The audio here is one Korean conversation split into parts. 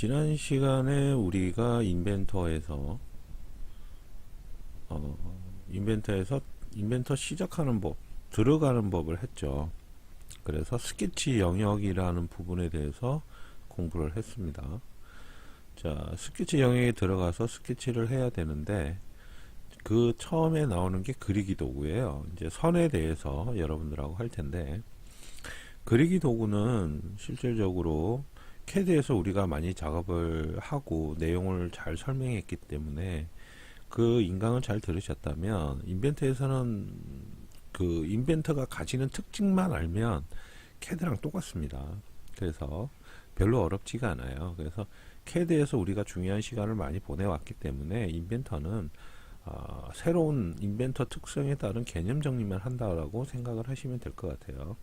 지난 시간에 우리가 인벤터에서 시작하는 법, 들어가는 법을 했죠. 그래서 스케치 영역이라는 부분에 대해서 공부를 했습니다. 자, 스케치 영역에 들어가서 스케치를 해야 되는데 그 처음에 나오는 게 그리기 도구예요. 이제 선에 대해서 여러분들하고 할 텐데, 그리기 도구는 실질적으로 CAD에서 우리가 많이 작업을 하고 내용을 잘 설명했기 때문에 그 인강을 잘 들으셨다면, 인벤터에서는 그 인벤터가 가지는 특징만 알면 CAD랑 똑같습니다. 그래서 별로 어렵지가 않아요. 그래서 CAD에서 우리가 중요한 시간을 많이 보내왔기 때문에 인벤터는 새로운 인벤터 특성에 따른 개념 정리만 한다라고 생각을 하시면 될 것 같아요.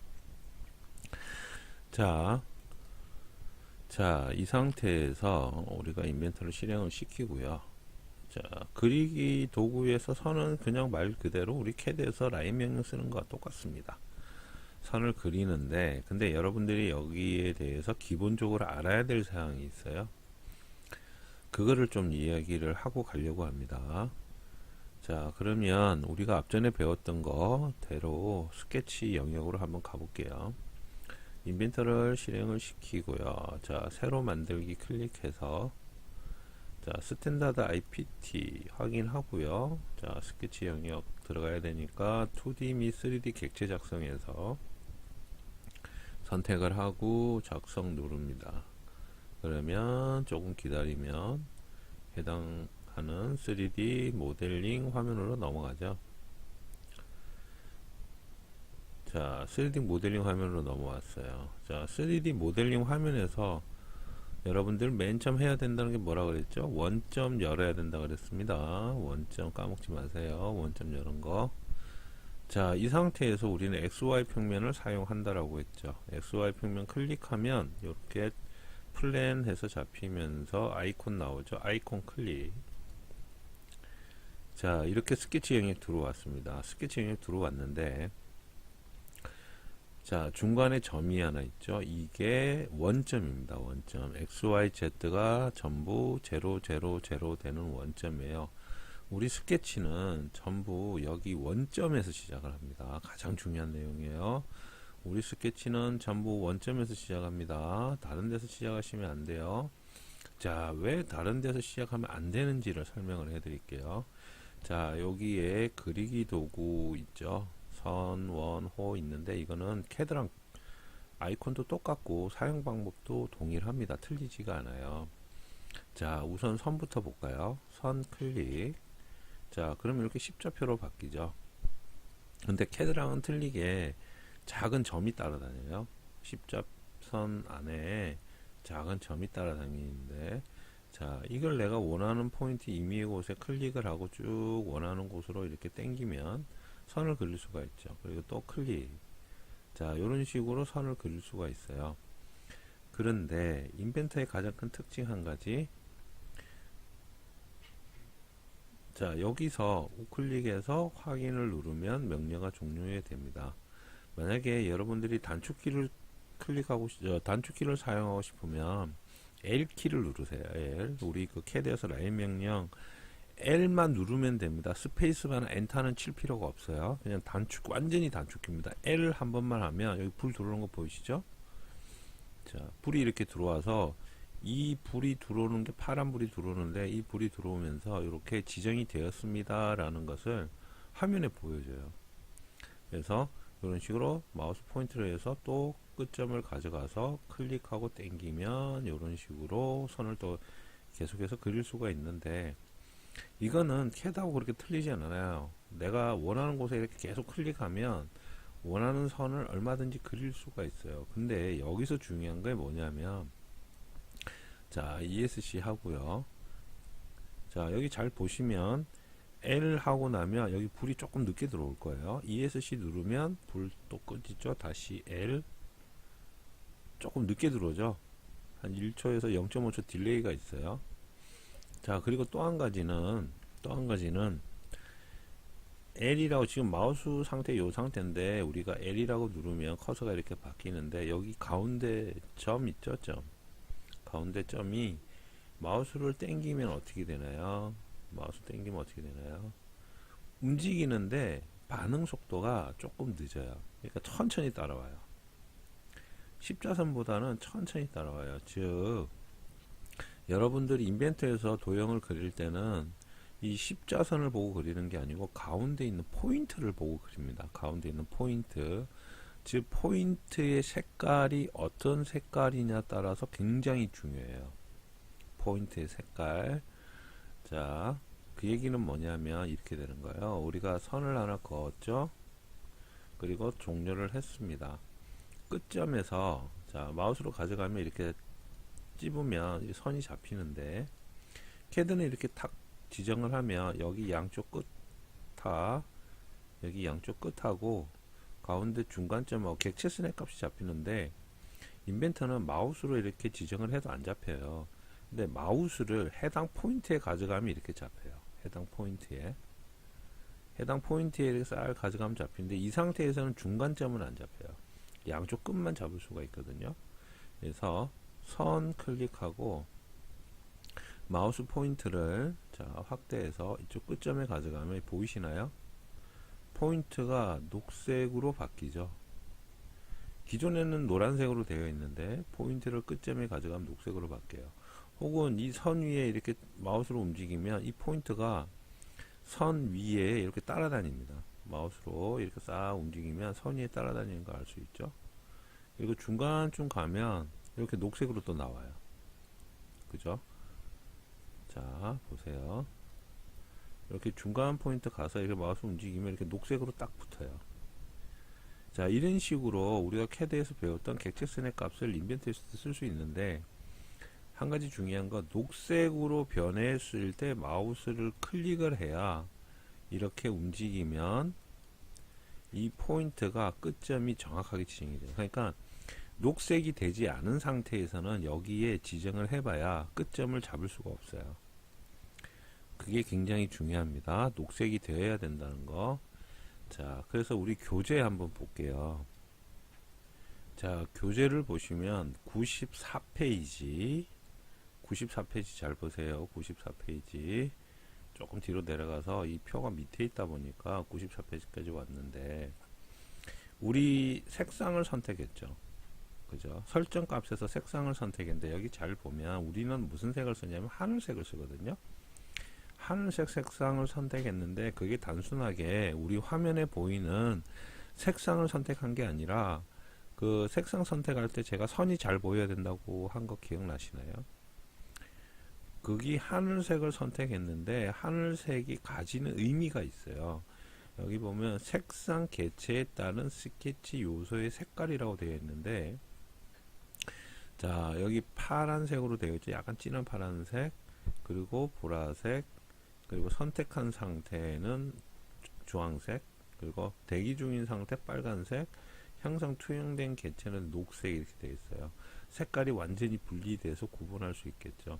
자, 이 상태에서 우리가 인벤터를 실행을 시키고요. 자, 그리기 도구에서 선은 그냥 말 그대로 우리 CAD에서 라인 명령 쓰는 거와 똑같습니다. 선을 그리는데, 근데 여러분들이 여기에 대해서 기본적으로 알아야 될 사항이 있어요. 그거를 좀 이야기를 하고 가려고 합니다. 자, 그러면 우리가 앞전에 배웠던 거대로 스케치 영역으로 한번 가볼게요. 인벤터를 실행을 시키고요. 자, 새로 만들기 클릭해서, 자, 스탠다드 IPT 확인하고요. 자, 스케치 영역 들어가야 되니까 2D 및 3D 객체 작성에서 선택을 하고 작성 누릅니다. 그러면 조금 기다리면 해당하는 3D 모델링 화면으로 넘어가죠. 자, 3D 모델링 화면으로 넘어왔어요. 자, 3D 모델링 화면에서 여러분들 맨 처음 해야 된다는 게 뭐라 그랬죠? 원점 열어야 된다 그랬습니다. 원점 까먹지 마세요. 원점 여는 거. 자, 이 상태에서 우리는 XY 평면을 사용한다라고 했죠. XY 평면 클릭하면 이렇게 플랜해서 잡히면서 아이콘 나오죠. 아이콘 클릭. 자, 이렇게 스케치 영역 들어왔습니다. 스케치 영역 들어왔는데, 자, 중간에 점이 하나 있죠. 이게 원점입니다. 원점. XYZ가 전부 0, 0, 0 되는 원점이에요. 우리 스케치는 전부 여기 원점에서 시작을 합니다. 가장 중요한 내용이에요. 우리 스케치는 전부 원점에서 시작합니다. 다른 데서 시작하시면 안 돼요. 자, 왜 다른 데서 시작하면 안 되는지를 설명을 해 드릴게요. 자, 여기에 그리기 도구 있죠. 선, 원, 호 있는데, 이거는 CAD랑 아이콘도 똑같고 사용 방법도 동일합니다. 틀리지가 않아요. 자, 우선 선부터 볼까요? 선 클릭. 자, 그러면 이렇게 십자표로 바뀌죠. 근데 CAD랑은 틀리게 작은 점이 따라다녀요. 십자선 안에 작은 점이 따라다니는데, 자, 이걸 내가 원하는 포인트 임의의 곳에 클릭을 하고 쭉 원하는 곳으로 이렇게 당기면 선을 그릴 수가 있죠. 그리고 또 클릭. 자, 이런 식으로 선을 그릴 수가 있어요. 그런데 인벤터의 가장 큰 특징 한 가지. 자, 여기서 우클릭해서 확인을 누르면 명령가 종료가 됩니다. 만약에 여러분들이 단축키를 단축키를 사용하고 싶으면 L키를 누르세요. L. 우리 그 CAD에서 라인 명령 L만 누르면 됩니다. 스페이스바나 엔터는 칠 필요가 없어요. 그냥 완전히 단축키입니다. L 한 번만 하면 여기 불 들어오는 거 보이시죠? 자, 불이 이렇게 들어와서 이 불이 들어오는 게 파란 불이 들어오는데, 이 불이 들어오면서 이렇게 지정이 되었습니다 라는 것을 화면에 보여줘요. 그래서 이런 식으로 마우스 포인트를 해서 또 끝점을 가져가서 클릭하고 당기면 이런 식으로 선을 또 계속해서 그릴 수가 있는데, 이거는 CAD하고 그렇게 틀리지 않아요. 내가 원하는 곳에 이렇게 계속 클릭하면 원하는 선을 얼마든지 그릴 수가 있어요. 근데 여기서 중요한 게 뭐냐면, 자, ESC 하고요. 자, 여기 잘 보시면 L 하고 나면 여기 불이 조금 늦게 들어올 거예요. ESC 누르면 불 또 꺼지죠. 다시 L. 조금 늦게 들어오죠. 한 1초에서 0.5초 딜레이가 있어요. 자, 그리고 또 한 가지는 L이라고, 지금 마우스 상태 요 상태인데 우리가 L이라고 누르면 커서가 이렇게 바뀌는데, 여기 가운데 점 있죠. 점. 가운데 점이 마우스를 당기면 어떻게 되나요? 마우스 당기면 어떻게 되나요? 움직이는데 반응 속도가 조금 늦어요. 그러니까 천천히 따라와요. 십자선보다는 천천히 따라와요. 즉 여러분들이 인벤터에서 도형을 그릴 때는 이 십자선을 보고 그리는 게 아니고 가운데 있는 포인트를 보고 그립니다. 가운데 있는 포인트, 즉 포인트의 색깔이 어떤 색깔이냐 따라서 굉장히 중요해요. 포인트의 색깔. 자, 그 얘기는 뭐냐면 이렇게 되는 거예요. 우리가 선을 하나 그었죠. 그리고 종료를 했습니다. 끝점에서 자 마우스로 가져가면 이렇게 찝으면 이 선이 잡히는데, 캐드는 이렇게 탁 지정을 하면 여기 양쪽 끝하 여기 양쪽 끝하고 가운데 중간점하고 객체 스냅 값이 잡히는데, 인벤터는 마우스로 이렇게 지정을 해도 안 잡혀요. 근데 마우스를 해당 포인트에 가져가면 이렇게 잡혀요. 해당 포인트에 이렇게 싹 가져가면 잡히는데, 이 상태에서는 중간점은 안 잡혀요. 양쪽 끝만 잡을 수가 있거든요. 그래서 선 클릭하고 마우스 포인트를 자 확대해서 이쪽 끝점에 가져가면 보이시나요? 포인트가 녹색으로 바뀌죠. 기존에는 노란색으로 되어 있는데 포인트를 끝점에 가져가면 녹색으로 바뀌어요. 혹은 이 선 위에 이렇게 마우스로 움직이면 이 포인트가 선 위에 이렇게 따라다닙니다. 마우스로 이렇게 싹 움직이면 선 위에 따라다니는 거 알 수 있죠. 그리고 중간쯤 가면 이렇게 녹색으로 또 나와요. 그죠? 자 보세요. 이렇게 중간 포인트 가서 이렇게 마우스 움직이면 이렇게 녹색으로 딱 붙어요. 자 이런 식으로 우리가 캐드에서 배웠던 객체 스냅 값을 인벤터에서도 쓸 수 있는데, 한 가지 중요한 건 녹색으로 변했을 때 마우스를 클릭을 해야 이렇게 움직이면 이 포인트가 끝점이 정확하게 지정이 돼요. 그러니까 녹색이 되지 않은 상태에서는 여기에 지정을 해봐야 끝점을 잡을 수가 없어요. 그게 굉장히 중요합니다. 녹색이 되어야 된다는 거. 자, 그래서 우리 교재 한번 볼게요. 자, 교재를 보시면 94페이지 잘 보세요. 94페이지 조금 뒤로 내려가서 이 표가 밑에 있다 보니까 94페이지까지 왔는데, 우리 색상을 선택했죠. 그죠? 설정 값에서 색상을 선택했는데, 여기 잘 보면 우리는 무슨 색을 쓰냐면 하늘색을 쓰거든요. 하늘색 색상을 선택했는데, 그게 단순하게 우리 화면에 보이는 색상을 선택한 게 아니라, 그 색상 선택할 때 제가 선이 잘 보여야 된다고 한 거 기억나시나요? 거기 하늘색을 선택했는데 하늘색이 가지는 의미가 있어요. 여기 보면 색상 개체에 따른 스케치 요소의 색깔이라고 되어 있는데, 자 여기 파란색으로 되어 있죠. 약간 진한 파란색, 그리고 보라색, 그리고 선택한 상태는 주황색, 그리고 대기 중인 상태 빨간색, 향상 투영된 개체는 녹색, 이렇게 되어 있어요. 색깔이 완전히 분리돼서 구분할 수 있겠죠.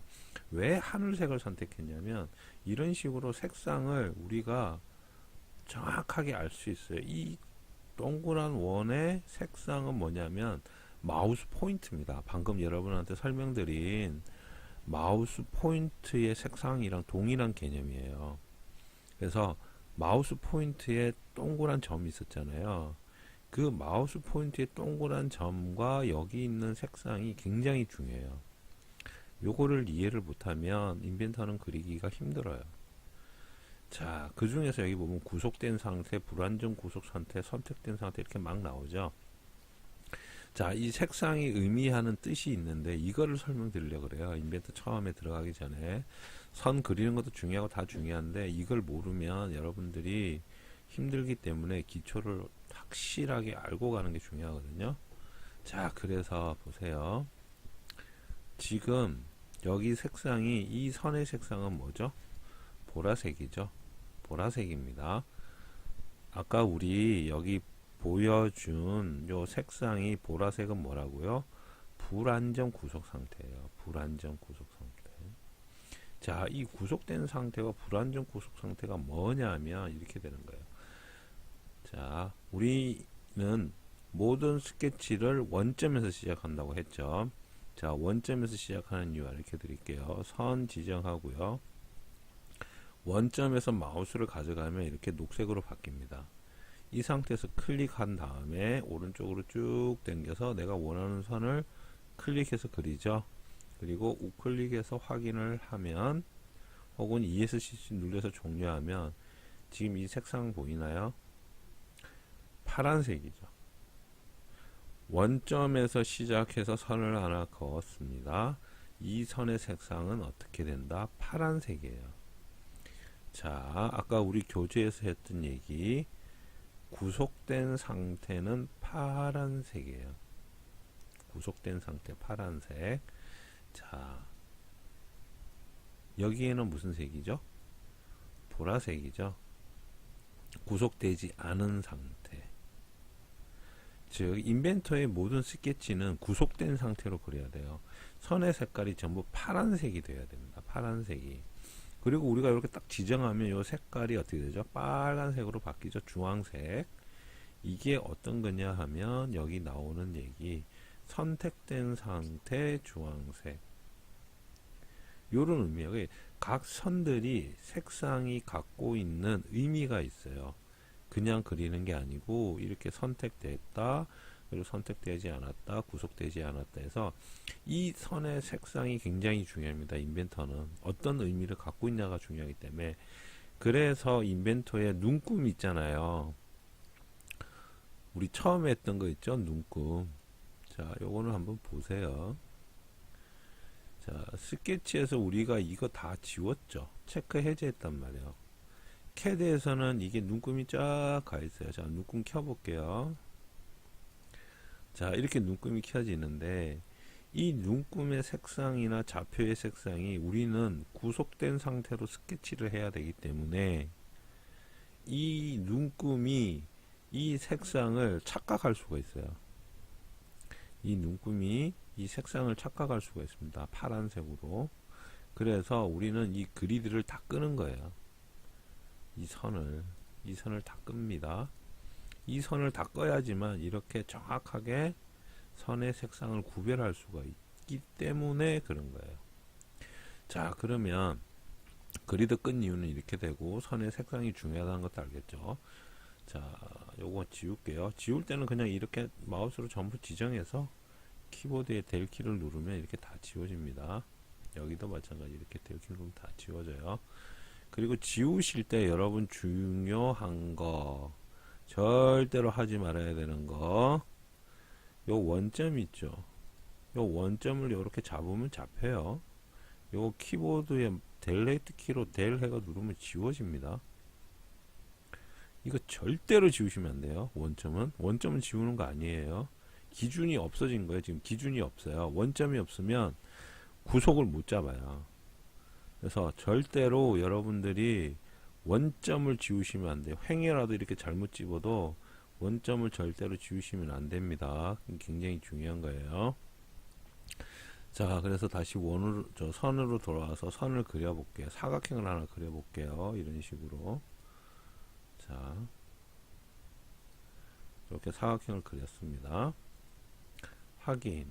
왜 하늘색을 선택했냐면 이런 식으로 색상을 우리가 정확하게 알 수 있어요. 이 동그란 원의 색상은 뭐냐면 마우스 포인트입니다. 방금 여러분한테 설명드린 마우스 포인트의 색상이랑 동일한 개념이에요. 그래서 마우스 포인트에 동그란 점이 있었잖아요. 그 마우스 포인트의 동그란 점과 여기 있는 색상이 굉장히 중요해요. 요거를 이해를 못하면 인벤터는 그리기가 힘들어요. 자, 그 중에서 여기 보면 구속된 상태, 불완전 구속 상태, 선택된 상태, 이렇게 막 나오죠. 자, 이 색상이 의미하는 뜻이 있는데 이거를 설명드리려고 그래요. 인벤터 처음에 들어가기 전에. 선 그리는 것도 중요하고 다 중요한데 이걸 모르면 여러분들이 힘들기 때문에 기초를 확실하게 알고 가는 게 중요하거든요. 자, 그래서 보세요. 지금 여기 색상이, 이 선의 색상은 뭐죠? 보라색이죠. 보라색입니다. 아까 우리 여기 보여준 요 색상이 보라색은 뭐라고요? 불안정 구속 상태예요. 불안정 구속 상태. 자, 이 구속된 상태와 불안정 구속 상태가 뭐냐면 이렇게 되는 거예요. 자, 우리는 모든 스케치를 원점에서 시작한다고 했죠. 자, 원점에서 시작하는 이유 이렇게 드릴게요. 선 지정하고요. 원점에서 마우스를 가져가면 이렇게 녹색으로 바뀝니다. 이 상태에서 클릭한 다음에 오른쪽으로 쭉 당겨서 내가 원하는 선을 클릭해서 그리죠. 그리고 우클릭해서 확인을 하면 혹은 ESC 눌러서 종료하면 지금 이 색상 보이나요? 파란색이죠. 원점에서 시작해서 선을 하나 그었습니다. 이 선의 색상은 어떻게 된다? 파란색이에요. 자, 아까 우리 교재에서 했던 얘기, 구속된 상태는 파란색이에요. 구속된 상태 파란색. 자, 여기에는 무슨 색이죠? 보라색이죠. 구속되지 않은 상태. 즉 인벤터의 모든 스케치는 구속된 상태로 그려야 돼요. 선의 색깔이 전부 파란색이 돼야 됩니다. 파란색이. 그리고 우리가 이렇게 딱 지정하면 이 색깔이 어떻게 되죠? 빨간색으로 바뀌죠. 주황색. 이게 어떤 거냐 하면 여기 나오는 얘기, 선택된 상태 주황색. 요런 의미예요. 각 선들이 색상이 갖고 있는 의미가 있어요. 그냥 그리는 게 아니고 이렇게 선택됐다, 그리고 선택되지 않았다, 구속되지 않았다 해서 이 선의 색상이 굉장히 중요합니다. 인벤터는 어떤 의미를 갖고 있냐가 중요하기 때문에. 그래서 인벤터에 눈금 있잖아요. 우리 처음에 했던 거 있죠? 눈금. 자, 요거는 한번 보세요. 자, 스케치에서 우리가 이거 다 지웠죠. 체크 해제했단 말이에요. 캐드에서는 이게 눈금이 쫙 가 있어요. 자, 눈금 켜볼게요. 자, 이렇게 눈금이 켜지는데 이 눈금의 색상이나 좌표의 색상이 우리는 구속된 상태로 스케치를 해야 되기 때문에 이 눈금이 이 색상을 착각할 수가 있어요. 이 눈금이 이 색상을 착각할 수가 있습니다. 파란색으로. 그래서 우리는 이 그리드를 다 끄는 거예요. 이 선을 다 끕니다. 이 선을 다 꺼야지만 이렇게 정확하게 선의 색상을 구별할 수가 있기 때문에 그런 거예요. 자, 그러면 그리드 끈 이유는 이렇게 되고, 선의 색상이 중요하다는 것도 알겠죠. 자, 요거 지울게요. 지울 때는 그냥 이렇게 마우스로 전부 지정해서 키보드에 델 키를 누르면 이렇게 다 지워집니다. 여기도 마찬가지 이렇게 델 키를 누르면 다 지워져요. 그리고 지우실 때 여러분 중요한 거, 절대로 하지 말아야 되는 거, 요 원점 있죠. 요 원점을 이렇게 잡으면 잡혀요. 요 키보드에 델레이트 키로 델 해가 누르면 지워집니다. 이거 절대로 지우시면 안 돼요. 원점은 지우는 거 아니에요. 기준이 없어진 거예요. 지금 기준이 없어요. 원점이 없으면 구속을 못 잡아요. 그래서 절대로 여러분들이 원점을 지우시면 안 돼요. 횡이라도 이렇게 잘못 집어도 원점을 절대로 지우시면 안 됩니다. 굉장히 중요한 거예요. 자, 그래서 다시 선으로 돌아와서 선을 그려볼게요. 사각형을 하나 그려볼게요. 이런 식으로. 자, 이렇게 사각형을 그렸습니다. 확인.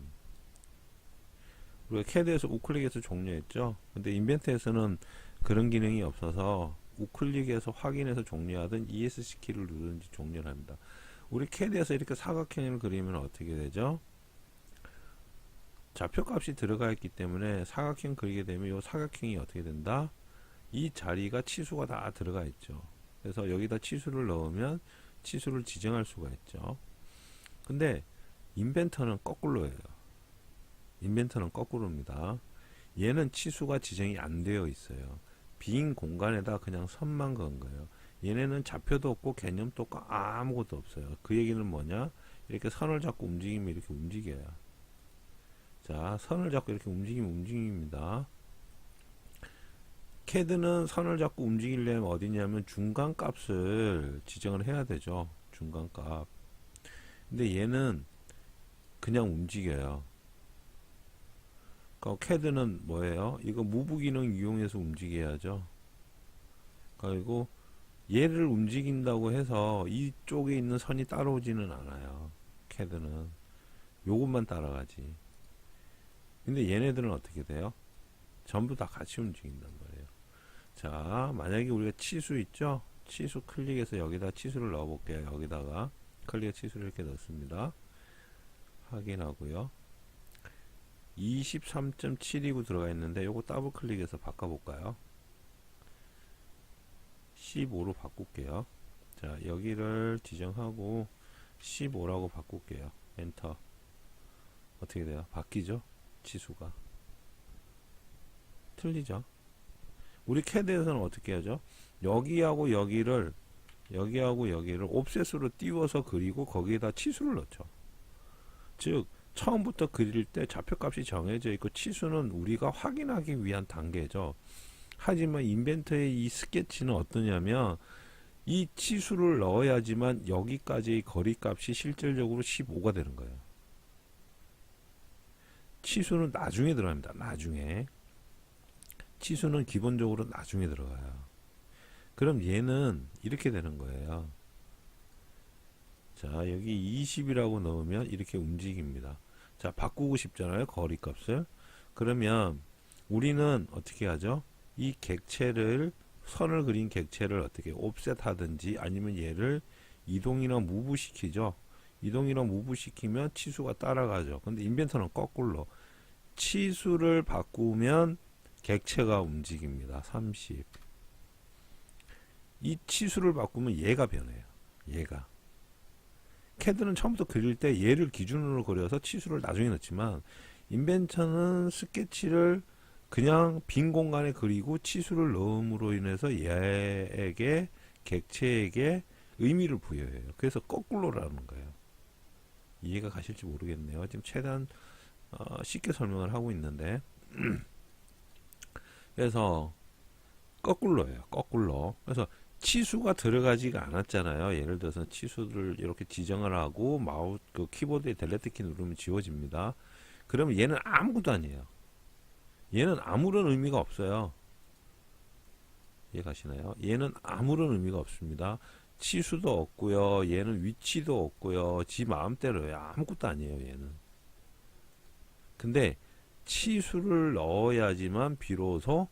우리가 캐드에서 우클릭해서 종료했죠. 근데 인벤트에서는 그런 기능이 없어서 우클릭해서 확인해서 종료하든 ESC 키를 누르든지 종료를 합니다. 우리 캐드에서 이렇게 사각형을 그리면 어떻게 되죠? 좌표값이 들어가 있기 때문에 사각형 그리게 되면 이 사각형이 어떻게 된다? 이 자리가 치수가 다 들어가 있죠. 그래서 여기다 치수를 넣으면 치수를 지정할 수가 있죠. 근데 인벤터는 거꾸로예요. 인벤터는 거꾸로입니다. 얘는 치수가 지정이 안 되어 있어요. 빈 공간에다 그냥 선만 그은 거예요. 얘네는 좌표도 없고 개념도 없고 아무것도 없어요. 그 얘기는 뭐냐? 이렇게 선을 잡고 움직이면 이렇게 움직여요. 자, 선을 잡고 이렇게 움직이면 움직입니다. 캐드는 선을 잡고 움직이려면 어디냐면 중간값을 지정을 해야 되죠. 중간값. 근데 얘는 그냥 움직여요. 그러니까 캐드는 뭐예요? 이거 무브 기능 이용해서 움직여야죠. 그리고 얘를 움직인다고 해서 이쪽에 있는 선이 따라오지는 않아요. 캐드는 요것만 따라가지. 근데 얘네들은 어떻게 돼요? 전부 다 같이 움직인단 말이에요. 자, 만약에 우리가 치수 있죠? 치수 클릭해서 여기다 치수를 넣어 볼게요. 여기다가 클릭해 치수를 이렇게 넣습니다. 확인하고요. 23.7이고 들어가 있는데 요거 더블 클릭해서 바꿔 볼까요? 15로 바꿀게요. 자, 여기를 지정하고 15라고 바꿀게요. 엔터. 어떻게 돼요? 바뀌죠? 치수가. 틀리죠? 우리 캐드에서는 어떻게 하죠? 여기하고 여기를 옵셋으로 띄워서 그리고 거기에다 치수를 넣죠. 즉 처음부터 그릴 때 좌표값이 정해져 있고 치수는 우리가 확인하기 위한 단계죠. 하지만 인벤터의 이 스케치는 어떠냐면 이 치수를 넣어야지만 여기까지의 거리값이 실질적으로 15가 되는 거예요. 치수는 나중에 들어갑니다. 나중에. 치수는 기본적으로 나중에 들어가요. 그럼 얘는 이렇게 되는 거예요. 자, 여기 20이라고 넣으면 이렇게 움직입니다. 자, 바꾸고 싶잖아요. 거리값을. 그러면 우리는 어떻게 하죠? 이 객체를, 선을 그린 객체를 어떻게 옵셋 하든지 아니면 얘를 이동이나 무브 시키죠. 이동이나 무브 시키면 치수가 따라가죠. 근데 인벤터는 거꾸로. 치수를 바꾸면 객체가 움직입니다. 30. 이 치수를 바꾸면 얘가 변해요. 얘가. 캐드는 처음부터 그릴 때 얘를 기준으로 그려서 치수를 나중에 넣지만 인벤터는 스케치를 그냥 빈 공간에 그리고 치수를 넣음으로 인해서 얘에게 객체에게 의미를 부여해요. 그래서 거꾸로라는 거예요. 이해가 가실지 모르겠네요. 지금 최대한 쉽게 설명을 하고 있는데 그래서 거꾸로예요. 거꾸로. 그래서 치수가 들어가지가 않았잖아요. 예를 들어서 치수를 이렇게 지정을 하고 마우스 그 키보드에 델레트 키 누르면 지워집니다. 그러면 얘는 아무것도 아니에요. 얘는 아무런 의미가 없어요. 이해가시나요? 얘는 아무런 의미가 없습니다. 치수도 없고요. 얘는 위치도 없고요. 지 마음대로예요. 아무것도 아니에요. 얘는. 근데 치수를 넣어야지만 비로소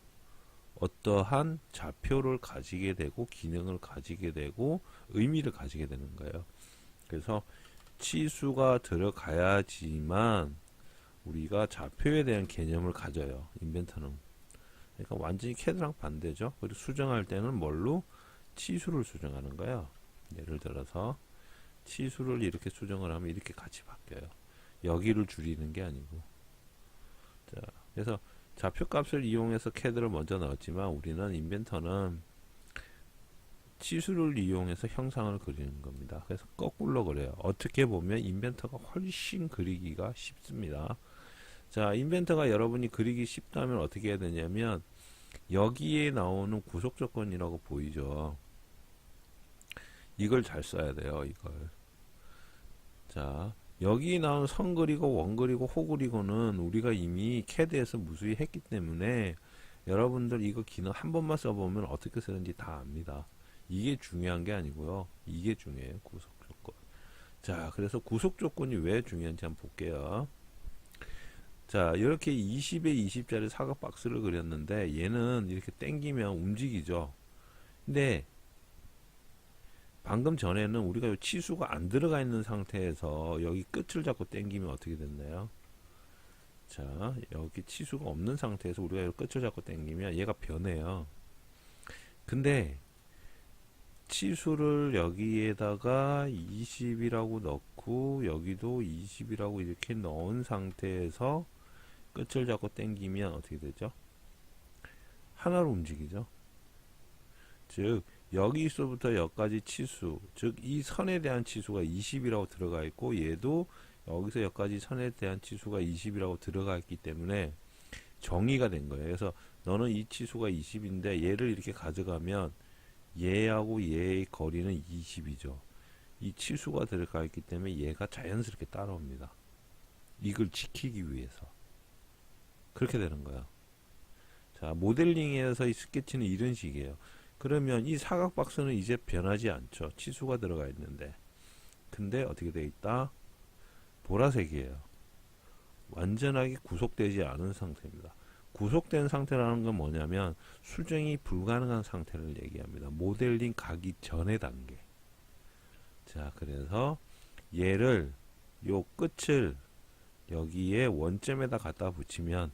어떠한 좌표를 가지게 되고 기능을 가지게 되고 의미를 가지게 되는 거예요. 그래서 치수가 들어가야지만 우리가 좌표에 대한 개념을 가져요. 인벤터는. 그러니까 완전히 캐드랑 반대죠. 그리고 수정할 때는 뭘로? 치수를 수정하는 거예요. 예를 들어서 치수를 이렇게 수정을 하면 이렇게 같이 바뀌어요. 여기를 줄이는 게 아니고. 자, 그래서 좌표값을 이용해서 캐드를 먼저 넣었지만 우리는 인벤터는 치수를 이용해서 형상을 그리는 겁니다. 그래서 거꾸로 그려요. 어떻게 보면 인벤터가 훨씬 그리기가 쉽습니다. 자, 인벤터가 여러분이 그리기 쉽다면 어떻게 해야 되냐면 여기에 나오는 구속 조건이라고 보이죠. 이걸 잘 써야 돼요. 이걸. 자, 여기 나온 선 그리고 원 그리고 호 그리고는 우리가 이미 캐드에서 무수히 했기 때문에 여러분들 이거 기능 한 번만 써보면 어떻게 쓰는지 다 압니다. 이게 중요한 게 아니고요. 이게 중요해요. 구속 조건. 자, 그래서 구속 조건이 왜 중요한지 한번 볼게요. 자, 이렇게 20에 20짜리 사각 박스를 그렸는데 얘는 이렇게 당기면 움직이죠. 근데 방금 전에는 우리가 이 치수가 안 들어가 있는 상태에서 여기 끝을 잡고 당기면 어떻게 됐나요? 자, 여기 치수가 없는 상태에서 우리가 이 끝을 잡고 당기면 얘가 변해요. 근데 치수를 여기에다가 20이라고 넣고 여기도 20이라고 이렇게 넣은 상태에서 끝을 잡고 당기면 어떻게 되죠? 하나로 움직이죠. 즉 여기서부터 여기까지 치수, 즉 이 선에 대한 치수가 20이라고 들어가 있고 얘도 여기서 여기까지 선에 대한 치수가 20이라고 들어가 있기 때문에 정의가 된 거예요. 그래서 너는 이 치수가 20인데 얘를 이렇게 가져가면 얘하고 얘의 거리는 20이죠. 이 치수가 들어가 있기 때문에 얘가 자연스럽게 따라옵니다. 이걸 지키기 위해서. 그렇게 되는 거예요. 자, 모델링에서 이 스케치는 이런 식이에요. 그러면 이 사각 박스는 이제 변하지 않죠. 치수가 들어가 있는데. 근데 어떻게 되어 있다? 보라색이에요. 완전하게 구속되지 않은 상태입니다. 구속된 상태라는 건 뭐냐면 수정이 불가능한 상태를 얘기합니다. 모델링 가기 전의 단계. 자, 그래서 얘를 요 끝을 여기에 원점에다 갖다 붙이면,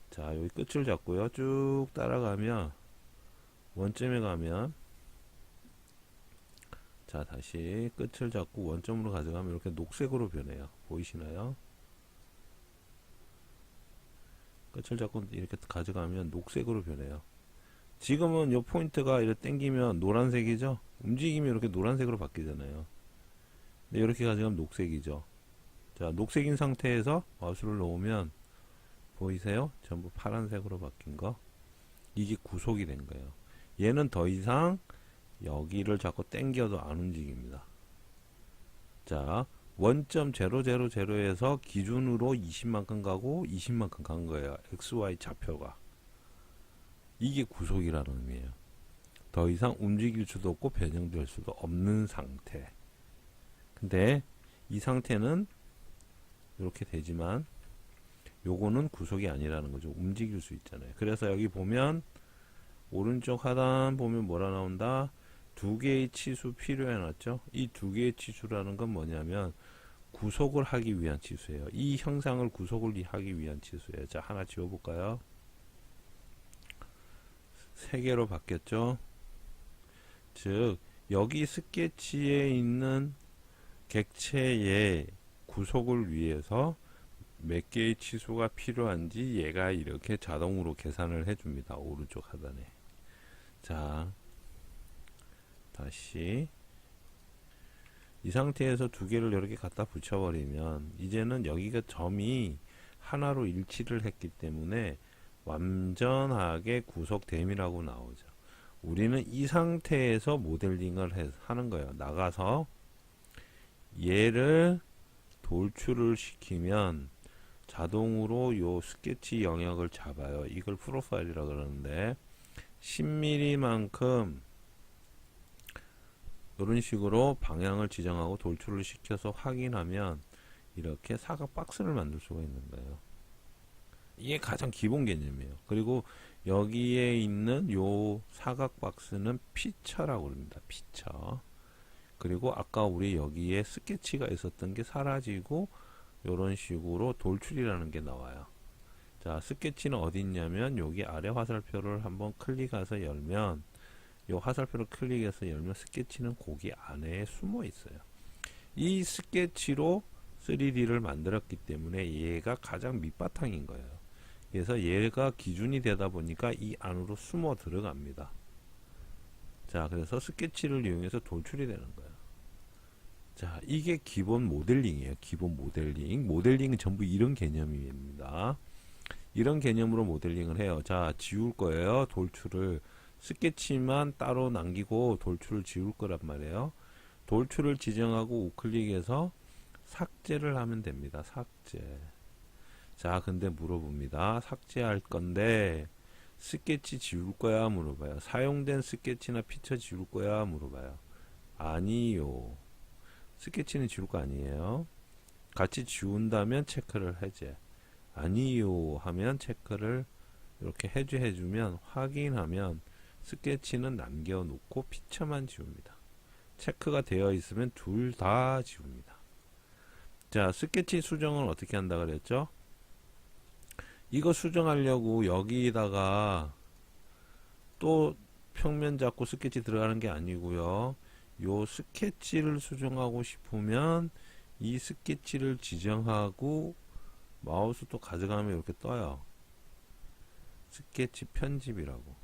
자, 여기 끝을 잡고요. 쭉 따라가면 원점에 가면, 자, 다시 끝을 잡고 원점으로 가져가면 이렇게 녹색으로 변해요. 보이시나요? 끝을 잡고 이렇게 가져가면 녹색으로 변해요. 지금은 이 포인트가 이렇게 당기면 노란색이죠? 움직이면 이렇게 노란색으로 바뀌잖아요. 근데 이렇게 가져가면 녹색이죠. 자, 녹색인 상태에서 마우스를 놓으면 보이세요? 전부 파란색으로 바뀐 거. 이게 구속이 된 거예요. 얘는 더 이상 여기를 자꾸 당겨도 안 움직입니다. 자, 원점 000에서 기준으로 20만큼 가고 20만큼 간 거예요. XY 좌표가. 이게 구속이라는 의미예요. 더 이상 움직일 수도 없고 변형될 수도 없는 상태. 근데 이 상태는 이렇게 되지만 요거는 구속이 아니라는 거죠. 움직일 수 있잖아요. 그래서 여기 보면 오른쪽 하단 보면 뭐라 나온다? 두 개의 치수 필요해놨죠. 이 두 개의 치수라는 건 뭐냐면 구속을 하기 위한 치수예요. 이 형상을 구속을 하기 위한 치수예요. 자, 하나 지워볼까요? 세 개로 바뀌었죠. 즉 여기 스케치에 있는 객체의 구속을 위해서 몇 개의 치수가 필요한지 얘가 이렇게 자동으로 계산을 해줍니다. 오른쪽 하단에. 자, 다시 이 상태에서 두 개를 이렇게 갖다 붙여버리면 이제는 여기가 점이 하나로 일치를 했기 때문에 완전하게 구속됨이라고 나오죠. 우리는 이 상태에서 모델링을 하는 거예요. 나가서 얘를 돌출을 시키면 자동으로 요 스케치 영역을 잡아요. 이걸 프로파일이라 그러는데 10mm만큼 이런 식으로 방향을 지정하고 돌출을 시켜서 확인하면 이렇게 사각 박스를 만들 수가 있는 거예요. 이게 가장 기본 개념이에요. 그리고 여기에 있는 요 사각 박스는 피처라고 합니다. 피처. 그리고 아까 우리 여기에 스케치가 있었던 게 사라지고 이런 식으로 돌출이라는 게 나와요. 자, 스케치는 어디 있냐면 여기 아래 화살표를 한번 클릭해서 열면, 요 화살표를 클릭해서 열면 스케치는 거기 안에 숨어 있어요. 이 스케치로 3D를 만들었기 때문에 얘가 가장 밑바탕인 거예요. 그래서 얘가 기준이 되다 보니까 이 안으로 숨어 들어갑니다. 자, 그래서 스케치를 이용해서 돌출이 되는 거예요. 자, 이게 기본 모델링이에요. 기본 모델링. 모델링은 전부 이런 개념입니다. 이런 개념으로 모델링을 해요. 자, 지울 거예요. 돌출을. 스케치만 따로 남기고 돌출을 지울 거란 말이에요. 돌출을 지정하고 우클릭해서 삭제를 하면 됩니다. 삭제. 자, 근데 물어봅니다. 삭제할 건데 스케치 지울 거야? 물어봐요. 사용된 스케치나 피처 지울 거야? 물어봐요. 아니요. 스케치는 지울 거 아니에요. 같이 지운다면 체크를 해제. 아니요 하면 체크를 이렇게 해주면 확인하면 스케치는 남겨놓고 피처만 지웁니다. 체크가 되어 있으면 둘 다 지웁니다. 자, 스케치 수정은 어떻게 한다 그랬죠? 이거 수정하려고 여기다가 또 평면 잡고 스케치 들어가는 게 아니고요. 요 스케치를 수정하고 싶으면 이 스케치를 지정하고 마우스 또 가져가면 이렇게 떠요. 스케치 편집이라고.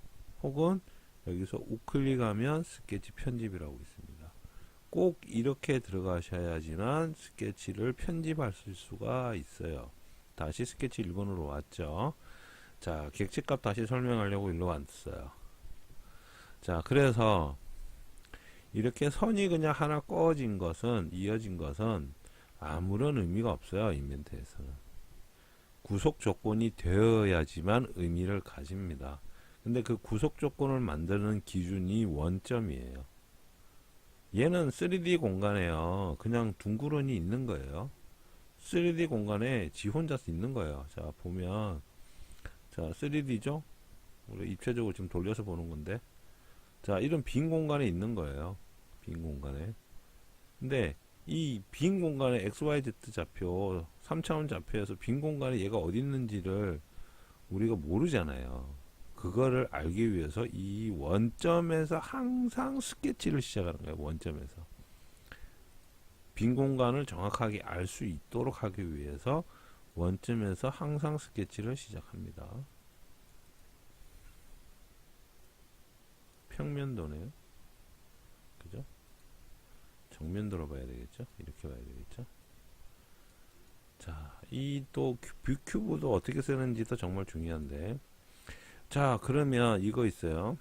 혹은 여기서 우클릭하면 스케치 편집이라고 있습니다. 꼭 이렇게 들어가셔야지만 스케치를 편집하실 수가 있어요. 다시 스케치 1번으로 왔죠. 자, 객체값 다시 설명하려고 일로 왔어요. 자, 그래서 이렇게 선이 그냥 하나 꺼진 것은, 이어진 것은 아무런 의미가 없어요. 인벤트에서는. 구속 조건이 되어야지만 의미를 가집니다. 근데 그 구속 조건을 만드는 기준이 원점이에요. 얘는 3D 공간에요. 그냥 둥그러니 있는 거예요. 3D 공간에 지 혼자서 있는 거예요. 자, 보면, 자, 3D죠? 우리 입체적으로 지금 돌려서 보는 건데, 자, 이런 빈 공간에 있는 거예요. 빈 공간에. 근데, 이 빈 공간에 XYZ 좌표, 3차원 좌표에서 빈 공간에 얘가 어디 있는지를 우리가 모르잖아요. 그거를 알기 위해서 이 원점에서 항상 스케치를 시작하는 거예요. 원점에서. 빈 공간을 정확하게 알 수 있도록 하기 위해서 원점에서 항상 스케치를 시작합니다. 평면도네요. 그죠? 정면도로 봐야 되겠죠? 이렇게 봐야 되겠죠? 자, 이 또 뷰큐브도 어떻게 쓰는지도 정말 중요한데. 자, 그러면 이거 있어요.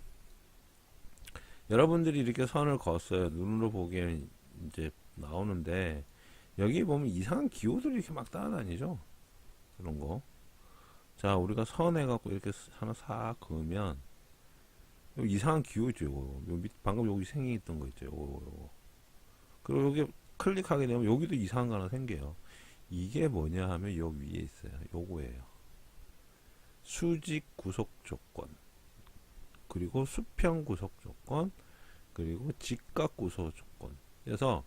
여러분들이 이렇게 선을 그었어요. 눈으로 보기엔 이제 나오는데, 여기 보면 이상한 기호들이 이렇게 막 따라다니죠? 그런 거. 자, 우리가 선 해갖고 이렇게 하나 싹 그으면, 이상한 기호죠, 요거. 방금 여기 생긴 거 있죠, 요거. 그리고 여기 클릭하게 되면 여기도 이상한 거 하나 생겨요. 이게 뭐냐 하면 요 위에 있어요. 요거예요. 수직 구속 조건, 그리고 수평 구속 조건, 그리고 직각 구속 조건. 그래서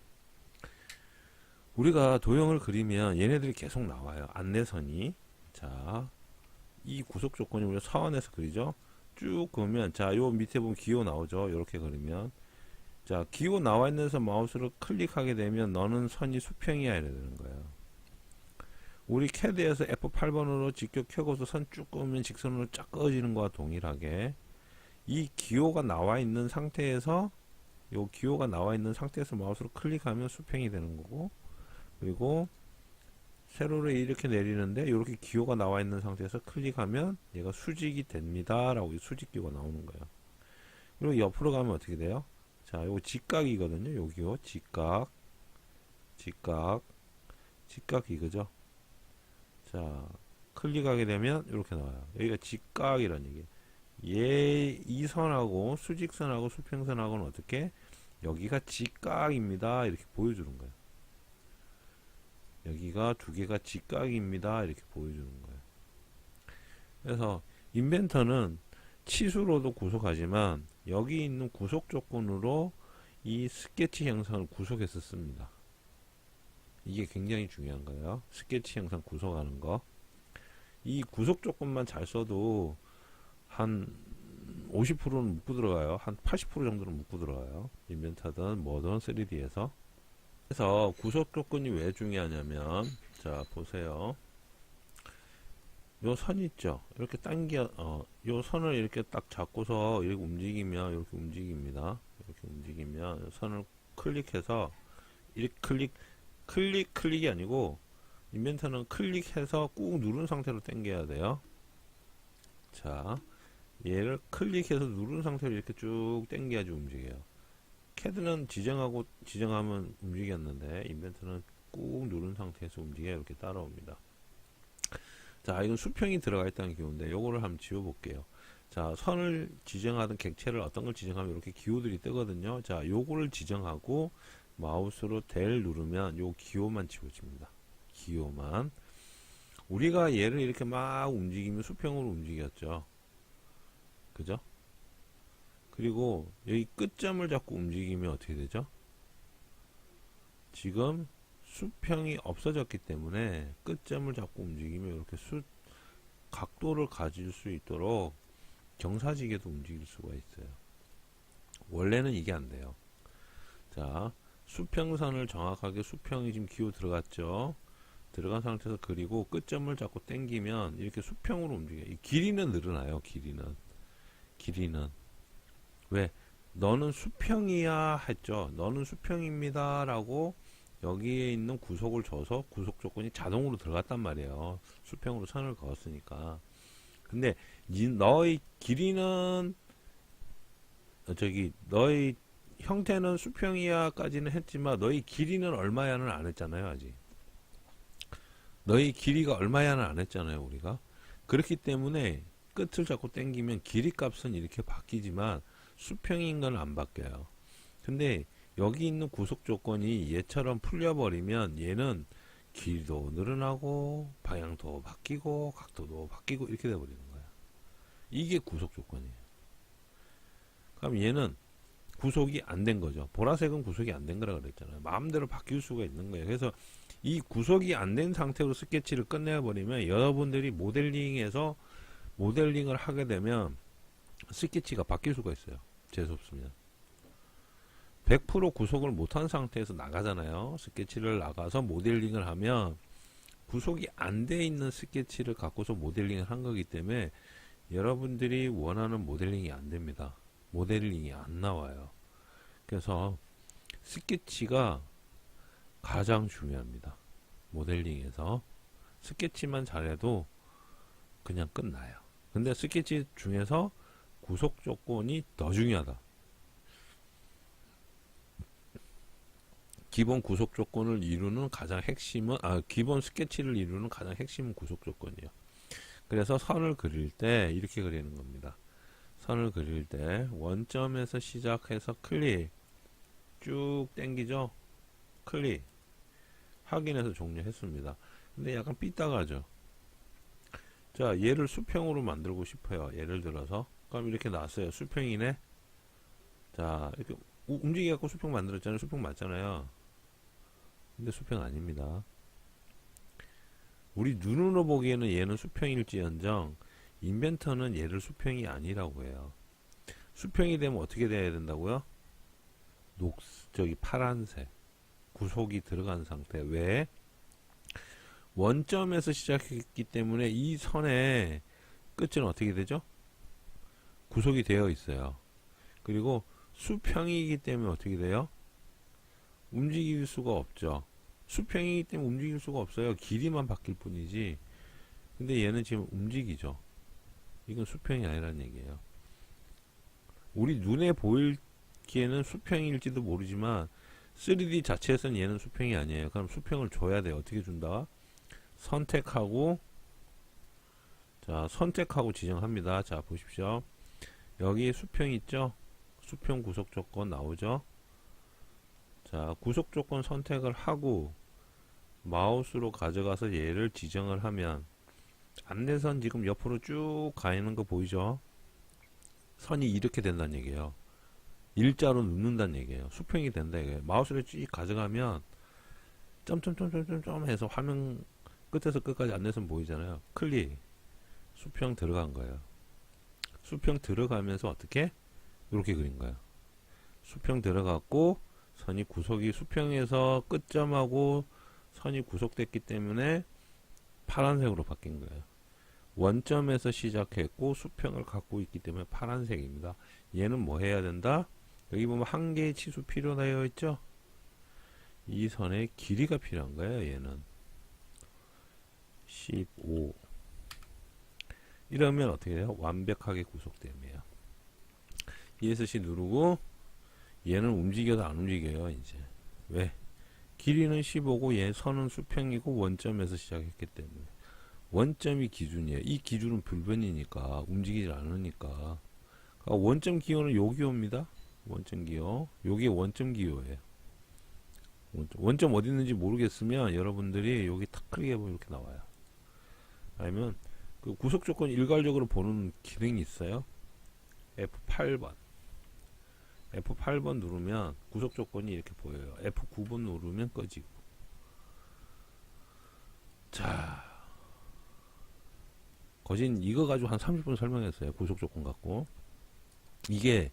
우리가 도형을 그리면 얘네들이 계속 나와요. 안내선이. 자, 이 구속 조건이 우리가 서원에서 그리죠. 쭉 그으면, 자, 요 밑에 보면 기호 나오죠. 이렇게 그리면, 자, 기호 나와 있는 선 마우스를 클릭하게 되면 너는 선이 수평이야 이래 되는 거예요. 우리 캐드에서 F8번으로 직격 켜고서 선 쭉 그으면 직선으로 쫙 그어지는 거와 동일하게 이 기호가 나와 있는 상태에서, 요 기호가 나와 있는 상태에서 마우스로 클릭하면 수평이 되는 거고, 그리고 세로를 이렇게 내리는데 이렇게 기호가 나와 있는 상태에서 클릭하면 얘가 수직이 됩니다 라고 수직 기호가 나오는 거예요. 그리고 옆으로 가면 어떻게 돼요? 자, 요거 직각이거든요. 여기요. 직각, 직각 이거죠. 자, 클릭하게 되면 이렇게 나와요. 여기가 직각이라는 얘기예요. 이 선하고 수직선하고 수평선하고는 어떻게? 여기가 직각입니다. 이렇게 보여주는 거예요. 여기가 두 개가 직각입니다. 이렇게 보여주는 거예요. 그래서 인벤터는 치수로도 구속하지만 여기 있는 구속 조건으로 이 스케치 형상을 구속해서 씁니다. 이게 굉장히 중요한 거예요. 스케치 형상 구속하는 거. 이 구속 조건만 잘 써도 한 50%는 묶고 들어가요. 한 80% 정도는 묶고 들어가요. 인벤터든 뭐든 3D에서. 그래서 구속 조건이 왜 중요하냐면, 자, 보세요. 요 선 있죠? 이렇게 요 선을 이렇게 딱 잡고서 이렇게 움직이면, 이렇게 움직입니다. 이렇게 움직이면, 선을 클릭해서, 이렇게 클릭이 아니고, 인벤터는 클릭해서 꾹 누른 상태로 당겨야 돼요. 자, 얘를 클릭해서 누른 상태로 이렇게 쭉 당겨야지 움직여요. 캐드는 지정하면 움직였는데 인벤터는 꾹 누른 상태에서 움직여야 이렇게 따라옵니다. 자, 이건 수평이 들어가 있다는 기호인데 요거를 한번 지워볼게요. 자, 선을 지정하든 객체를 어떤 걸 지정하면 이렇게 기호들이 뜨거든요. 자, 요거를 지정하고 마우스로 델 누르면 요 기호만 지워집니다. 기호만. 우리가 얘를 이렇게 막 움직이면 수평으로 움직였죠. 그죠? 그리고 여기 끝점을 잡고 움직이면 어떻게 되죠? 지금 수평이 없어졌기 때문에 끝점을 잡고 움직이면 이렇게 각도를 가질 수 있도록 경사지게도 움직일 수가 있어요. 원래는 이게 안 돼요. 자, 수평선을 정확하게 수평이 지금 기호 들어갔죠? 들어간 상태에서 그리고 끝점을 잡고 당기면 이렇게 수평으로 움직여요. 이 길이는 늘어나요. 길이는. 왜? 너는 수평이야 했죠. 너는 수평입니다 라고 여기에 있는 구속을 줘서 구속 조건이 자동으로 들어갔단 말이에요. 수평으로 선을 그었으니까. 근데 너의 길이는 너의 형태는 수평이야 까지는 했지만 너의 길이는 얼마야는 안 했잖아요. 아직 너의 길이가 얼마야는 안 했잖아요. 우리가. 그렇기 때문에 끝을 잡고 당기면 길이 값은 이렇게 바뀌지만 수평인 건 안 바뀌어요. 근데 여기 있는 구속 조건이 얘처럼 풀려버리면 얘는 길이도 늘어나고 방향도 바뀌고 각도도 바뀌고 이렇게 돼버리는 거야. 이게 구속 조건이에요. 그럼 얘는 구속이 안 된 거죠. 보라색은 구속이 안 된 거라 그랬잖아요. 마음대로 바뀔 수가 있는 거예요. 그래서 이 구속이 안 된 상태로 스케치를 끝내버리면 여러분들이 모델링에서 모델링을 하게 되면 스케치가 바뀔 수가 있어요. 재수없으면 100% 구속을 못한 상태에서 나가잖아요. 스케치를 나가서 모델링을 하면 구속이 안 돼 있는 스케치를 갖고서 모델링을 한 거기 때문에 여러분들이 원하는 모델링이 안 됩니다. 모델링이 안 나와요. 그래서 스케치가 가장 중요합니다. 모델링에서 스케치만 잘해도 그냥 끝나요. 근데 스케치 중에서 구속 조건이 더 중요하다. 기본 구속 조건을 이루는 가장 핵심은 기본 스케치를 이루는 가장 핵심은 구속 조건이에요. 그래서 선을 그릴 때 이렇게 그리는 겁니다. 선을 그릴 때 원점에서 시작해서 클릭 쭉 당기죠. 클릭 확인해서 종료했습니다. 근데 약간 삐딱하죠. 자, 얘를 수평으로 만들고 싶어요. 예를 들어서 그럼 이렇게 나왔어요. 수평이네. 자, 이렇게 움직여갖고 수평 만들었잖아요. 수평 맞잖아요. 근데 수평 아닙니다. 우리 눈으로 보기에는 얘는 수평일지언정 인벤터는 얘를 수평이 아니라고 해요. 수평이 되면 어떻게 돼야 된다고요? 파란색 구속이 들어간 상태. 왜? 원점에서 시작했기 때문에 이 선의 끝은 어떻게 되죠? 구속이 되어 있어요. 그리고 수평이기 때문에 어떻게 돼요? 움직일 수가 없죠. 수평이기 때문에 움직일 수가 없어요. 길이만 바뀔 뿐이지. 근데 얘는 지금 움직이죠. 이건 수평이 아니라는 얘기예요. 우리 눈에 보이기에는 수평일지도 모르지만 3D 자체에서는 얘는 수평이 아니에요. 그럼 수평을 줘야 돼요. 어떻게 준다? 선택하고 자, 선택하고 지정합니다. 자, 보십시오. 여기 수평 있죠? 수평 구속 조건 나오죠? 자, 구속 조건 선택을 하고 마우스로 가져가서 얘를 지정을 하면 안내선 지금 옆으로 쭉 가있는 거 보이죠? 선이 이렇게 된다는 얘기예요. 일자로 눕는다는 얘기예요. 수평이 된다 이거예요. 마우스를 쭉 가져가면 점점점점점 해서 화면 끝에서 끝까지 안내선 보이잖아요. 클릭 수평 들어간 거예요. 수평 들어가면서 어떻게? 이렇게 그린 거예요. 수평 들어갔고 선이 구속이 수평에서 끝점하고 선이 구속됐기 때문에 파란색으로 바뀐 거예요. 원점에서 시작했고 수평을 갖고 있기 때문에 파란색입니다. 얘는 뭐 해야 된다? 여기 보면 한 개의 치수 필요되어 있죠? 이 선의 길이가 필요한 거예요. 얘는 15 이러면 어떻게 돼요? 완벽하게 구속됨이에요. ESC 누르고 얘는 움직여도 안 움직여요. 이제 왜? 길이는 15고 얘 선은 수평이고 원점에서 시작했기 때문에 원점이 기준이에요. 이 기준은 불변이니까 움직이지 않으니까 원점 기호는 요 기호입니다. 원점 기호 요게 원점 기호예요. 원점 어디 있는지 모르겠으면 여러분들이 여기 탁 클릭해보면 이렇게 나와요. 아니면 그 구속 조건 일괄적으로 보는 기능이 있어요. F8번 누르면 구속 조건이 이렇게 보여요. F9번 누르면 꺼지고. 자, 거진 이거 가지고 한 30분 설명했어요. 구속 조건 갖고. 이게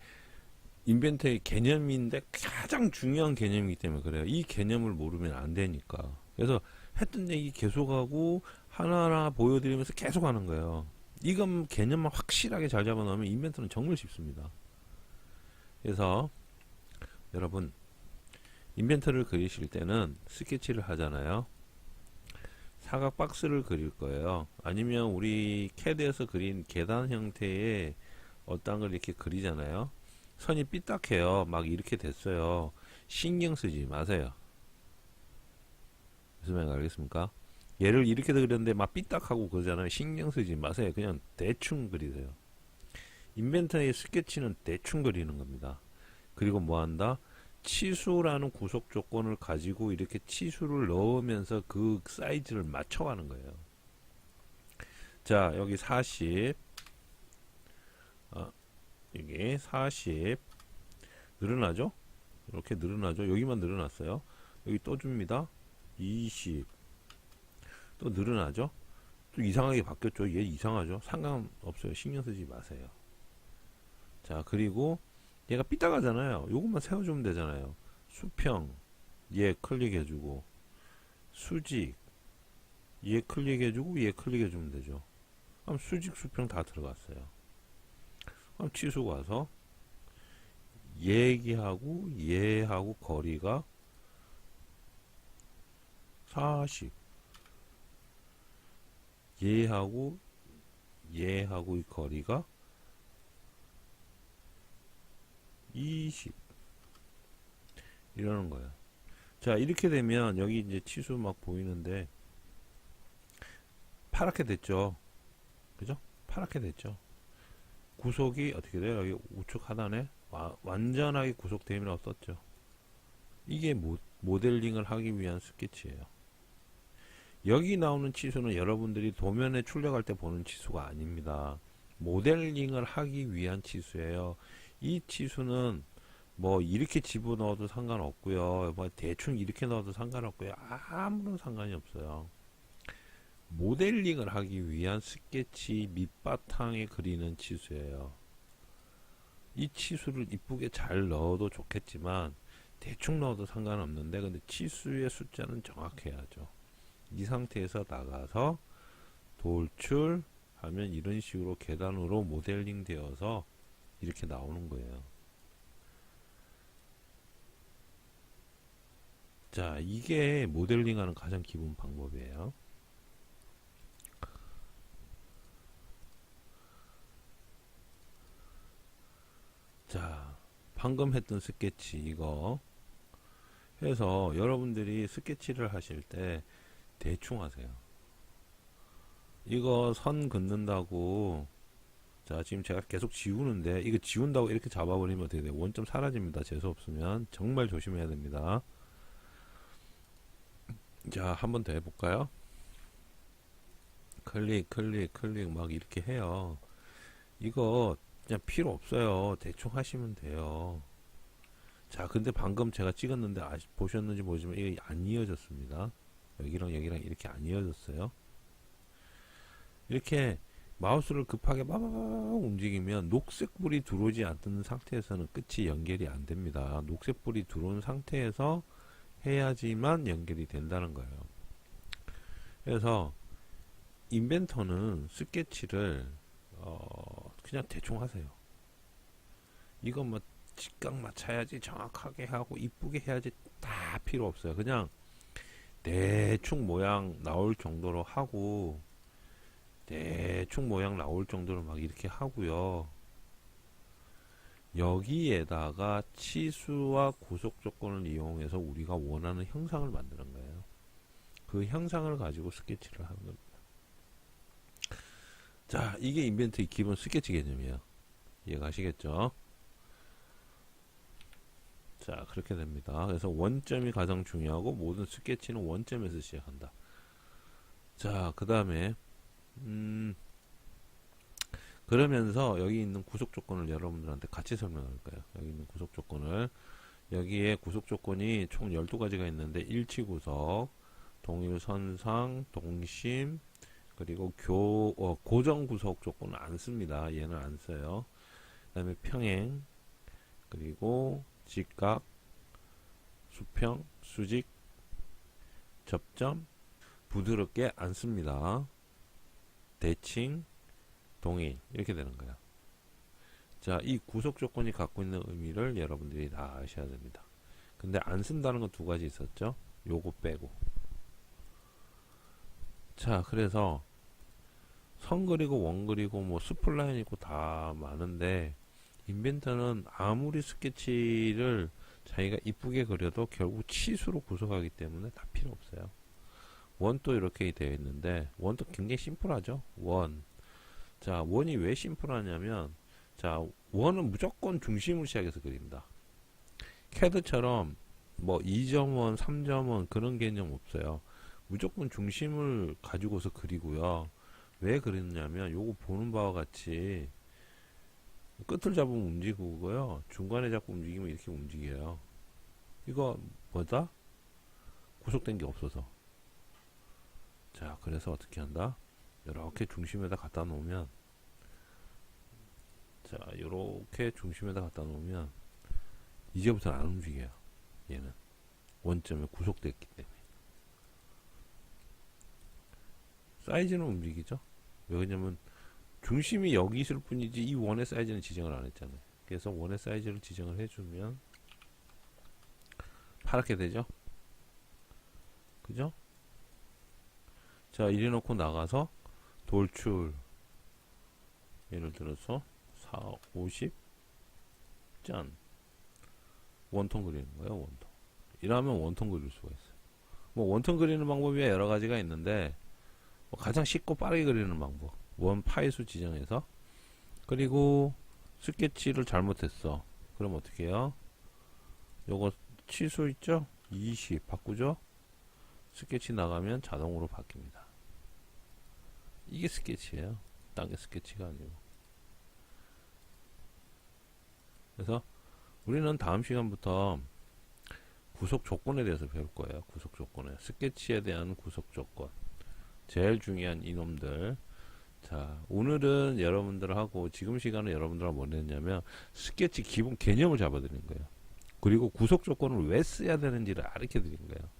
인벤터의 개념인데 가장 중요한 개념이기 때문에 그래요. 이 개념을 모르면 안 되니까. 그래서 했던 얘기 계속하고 하나하나 보여드리면서 계속 하는 거예요. 이건 개념만 확실하게 잘 잡아놓으면 인벤터는 정말 쉽습니다. 그래서 여러분 인벤터를 그리실 때는 스케치를 하잖아요. 사각 박스를 그릴 거예요. 아니면 우리 캐드에서 그린 계단 형태의 어떤 걸 이렇게 그리잖아요. 선이 삐딱해요. 막 이렇게 됐어요. 신경 쓰지 마세요. 무슨 말인지 알겠습니까? 얘를 이렇게 그렸는데 막 삐딱하고 그러잖아요. 신경 쓰지 마세요. 그냥 대충 그리세요. 인벤터의 스케치는 대충 그리는 겁니다. 그리고 뭐 한다? 치수라는 구속 조건을 가지고 이렇게 치수를 넣으면서 그 사이즈를 맞춰가는 거예요. 자, 여기 40, 여기 40 늘어나죠? 이렇게 늘어나죠? 여기만 늘어났어요. 여기 또 줍니다. 20 또 늘어나죠? 또 이상하게 바뀌었죠? 얘 이상하죠? 상관없어요. 신경 쓰지 마세요. 자, 그리고 얘가 삐딱하잖아요. 요것만 세워주면 되잖아요. 수평 얘 클릭해주고, 수직 얘 클릭해주고, 얘 클릭해주면 되죠. 그럼 수직 수평 다 들어갔어요. 그럼 치수 가서 얘기하고 얘하고 거리가 40, 얘하고 얘하고 이 거리가 20 이러는 거야. 자, 이렇게 되면 여기 이제 치수 막 보이는데 파랗게 됐죠. 그죠? 파랗게 됐죠. 구속이 어떻게 돼요? 여기 우측 하단에 완전하게 구속됨이라고 썼죠. 이게 모델링을 하기 위한 스케치예요. 여기 나오는 치수는 여러분들이 도면에 출력할 때 보는 치수가 아닙니다. 모델링을 하기 위한 치수예요. 이 치수는 뭐 이렇게 집어넣어도 상관없고요. 뭐 대충 이렇게 넣어도 상관없고요. 아무런 상관이 없어요. 모델링을 하기 위한 스케치 밑바탕에 그리는 치수예요. 이 치수를 이쁘게 잘 넣어도 좋겠지만 대충 넣어도 상관없는데, 근데 치수의 숫자는 정확해야죠. 이 상태에서 나가서 돌출하면 이런 식으로 계단으로 모델링 되어서 이렇게 나오는 거예요. 자, 이게 모델링하는 가장 기본 방법이에요. 자, 방금 했던 스케치 이거 해서 여러분들이 스케치를 하실 때 대충 하세요. 이거 선 긋는다고, 자, 지금 제가 계속 지우는데 이거 지운다고 이렇게 잡아버리면 어떻게 돼요? 원점 사라집니다. 재수 없으면. 정말 조심해야 됩니다. 자, 한 번 더 해볼까요? 클릭 클릭 클릭 막 이렇게 해요. 이거 그냥 필요 없어요. 대충 하시면 돼요. 자, 근데 방금 제가 찍었는데 보셨는지 모르지만 이게 안 이어졌습니다. 여기랑 여기랑 이렇게 안 이어졌어요. 이렇게 마우스를 급하게 빠바바바 움직이면 녹색불이 들어오지 않는 상태에서는 끝이 연결이 안 됩니다. 녹색불이 들어온 상태에서 해야지만 연결이 된다는 거예요. 그래서 인벤터는 스케치를 그냥 대충 하세요. 이건 뭐 직각 맞춰야지, 정확하게 하고 이쁘게 해야지, 다 필요 없어요. 그냥 대충 모양 나올 정도로 하고, 대충 모양 나올 정도로 막 이렇게 하고요. 여기에다가 치수와 구속 조건을 이용해서 우리가 원하는 형상을 만드는 거예요. 그 형상을 가지고 스케치를 하는 겁니다. 자, 이게 인벤트의 기본 스케치 개념이에요. 이해가시겠죠? 자, 그렇게 됩니다. 그래서 원점이 가장 중요하고 모든 스케치는 원점에서 시작한다. 자, 그 다음에 그러면서 여기 있는 구속 조건을 여러분들한테 같이 설명할 거예요. 여기 있는 구속 조건을, 여기에 구속 조건이 총 12가지가 있는데 일치 구속, 동일 선상, 동심, 그리고 고정 구속 조건은 안 씁니다. 얘는 안 써요. 그 다음에 평행, 그리고 직각, 수평, 수직, 접점, 부드럽게 안 씁니다. 대칭, 동일, 이렇게 되는 거야. 자, 이 구속 조건이 갖고 있는 의미를 여러분들이 다 아셔야 됩니다. 근데 안 쓴다는 건 두 가지 있었죠. 요거 빼고. 자, 그래서 선 그리고 원 그리고 뭐 스플라인 있고 다 많은데, 인벤터는 아무리 스케치를 자기가 이쁘게 그려도 결국 치수로 구속하기 때문에 다 필요 없어요. 원도 이렇게 되어 있는데, 원도 굉장히 심플하죠. 원. 자, 원이 왜 심플하냐면, 자, 원은 무조건 중심을 시작해서 그린다. 캐드처럼 뭐 2.1, 3.1 그런 개념 없어요. 무조건 중심을 가지고서 그리고요. 왜 그랬냐면 요거 보는 바와 같이 끝을 잡으면 움직이고요. 중간에 잡고 움직이면 이렇게 움직여요. 이거 뭐다? 구속된 게 없어서. 자, 그래서 어떻게 한다? 이렇게 중심에다 갖다 놓으면, 자, 이렇게 중심에다 갖다 놓으면 이제부터는 안 움직여요. 얘는 원점에 구속됐기 때문에. 사이즈는 움직이죠. 왜냐면 중심이 여기 있을 뿐이지 이 원의 사이즈는 지정을 안 했잖아요. 그래서 원의 사이즈를 지정을 해주면 파랗게 되죠. 그죠? 자, 이래 놓고 나가서 돌출 예를 들어서 50 짠 원통 그리는 거예요. 원통. 이러면 원통 그릴 수가 있어요. 뭐 원통 그리는 방법이 여러 가지가 있는데 뭐 가장 쉽고 빠르게 그리는 방법 원 파이수 지정해서 그리고 스케치를 잘못했어. 그럼 어떻게 해요? 요거 치수 있죠? 20 바꾸죠? 스케치 나가면 자동으로 바뀝니다. 이게 스케치예요. 딴 게 스케치가 아니고. 그래서 우리는 다음 시간부터 구속 조건에 대해서 배울 거예요. 구속 조건에. 스케치에 대한 구속 조건. 제일 중요한 이놈들. 자, 오늘은 여러분들하고 지금 시간은 여러분들하고 뭐 했냐면 스케치 기본 개념을 잡아드린 거예요. 그리고 구속 조건을 왜 써야 되는지를 알려 드린 거예요.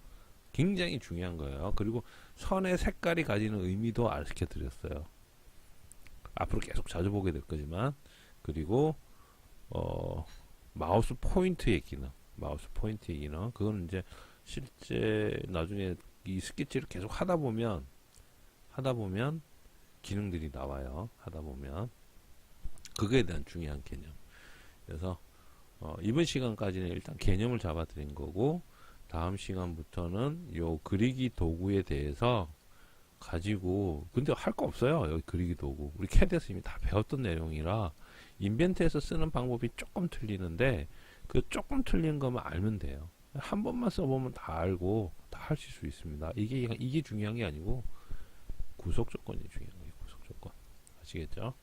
굉장히 중요한 거예요. 그리고 선의 색깔이 가지는 의미도 알려 드렸어요. 앞으로 계속 자주 보게 될 거지만 그리고 마우스 포인트의 기능, 마우스 포인트의 기능, 그건 이제 실제 나중에 이 스케치를 계속 하다 보면 기능들이 나와요. 하다 보면 그거에 대한 중요한 개념. 그래서 이번 시간까지는 일단 개념을 잡아드린 거고 다음 시간부터는 요 그리기 도구에 대해서 가지고 근데 할 거 없어요. 여기 그리기 도구 우리 캐드에서 이미 다 배웠던 내용이라 인벤트에서 쓰는 방법이 조금 틀리는데 그 조금 틀린 것만 알면 돼요. 한 번만 써보면 다 알고 다 하실 수 있습니다. 이게 중요한 게 아니고 구속 조건이 중요한 거예요. 구속 조건 아시겠죠?